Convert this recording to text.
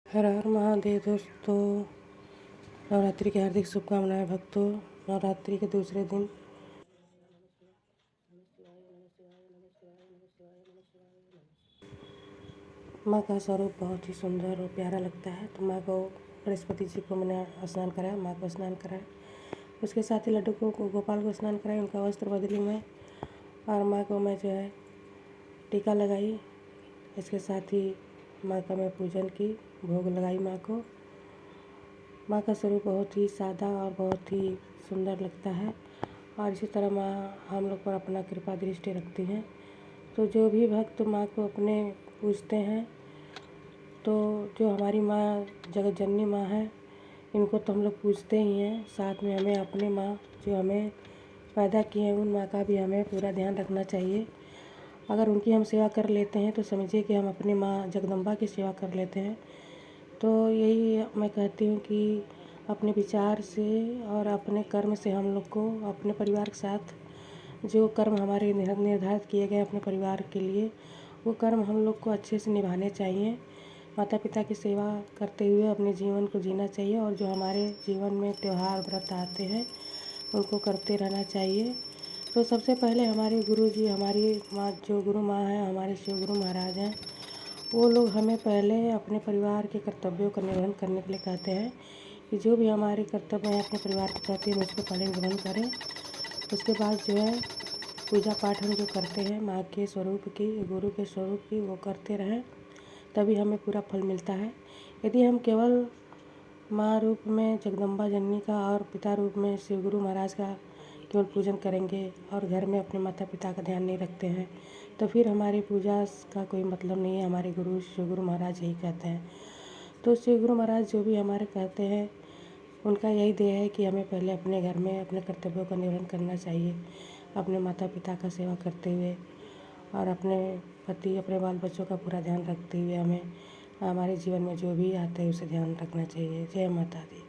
हर हर महादेव दोस्तों। नवरात्रि की हार्दिक शुभकामनाएं भक्तों। नवरात्रि के दूसरे दिन माँ का स्वरूप बहुत ही सुंदर और प्यारा लगता है। तो माँ को बृहस्पति जी को मैंने स्नान कराया, माँ को स्नान कराया, उसके साथ ही लड्डू को गोपाल को स्नान कराया, उनका वस्त्र बदली मैं और माँ को मैं जो है टीका लगाई। इसके साथ ही माँ का मैं पूजन की, भोग लगाई माँ को। माँ का स्वरूप बहुत ही सादा और बहुत ही सुंदर लगता है और इसी तरह माँ हम लोग पर अपना कृपा दृष्टि रखती हैं। तो जो भी भक्त माँ को अपने पूजते हैं, तो जो हमारी माँ जगत जननी माँ है, इनको तो हम लोग पूजते ही हैं, साथ में हमें अपने माँ जो हमें पैदा किए हैं उन माँ का भी हमें पूरा ध्यान रखना चाहिए। अगर उनकी हम सेवा कर लेते हैं तो समझिए कि हम अपनी माँ जगदम्बा की सेवा कर लेते हैं। तो यही मैं कहती हूँ कि अपने विचार से और अपने कर्म से हम लोग को अपने परिवार के साथ जो कर्म हमारे निर्धारित किए गए अपने परिवार के लिए, वो कर्म हम लोग को अच्छे से निभाने चाहिए। माता पिता की सेवा करते हुए अपने जीवन को जीना चाहिए और जो हमारे जीवन में त्यौहार व्रत आते हैं उनको करते रहना चाहिए। तो सबसे पहले हमारे गुरु जी, हमारी माँ जो गुरु माँ है, हमारे शिव गुरु महाराज हैं, वो लोग हमें पहले अपने परिवार के कर्तव्यों का निर्वहन करने के लिए कहते हैं कि जो भी हमारे कर्तव्य हैं अपने परिवार के प्रति हम उसको पहले निर्वहन करें। उसके बाद जो है पूजा पाठ हम जो करते हैं माँ के स्वरूप की, गुरु के स्वरूप की, वो करते रहें, तभी हमें पूरा फल मिलता है। यदि हम केवल माँ रूप में जगदम्बा जननी का और पिता रूप में शिव गुरु महाराज का केवल पूजन करेंगे और घर में अपने माता पिता का ध्यान नहीं रखते हैं, तो फिर हमारी पूजा का कोई मतलब नहीं है। हमारे गुरु शिव गुरु महाराज यही कहते हैं। तो शिव गुरु महाराज जो भी हमारे कहते हैं, उनका यही ध्येय है कि हमें पहले अपने घर में अपने कर्तव्यों का निर्वहन करना चाहिए, अपने माता पिता का सेवा करते हुए और अपने पति, अपने बाल बच्चों का पूरा ध्यान रखते हुए हमें हमारे जीवन में जो भी आता है उसे ध्यान रखना चाहिए। जय माता दी।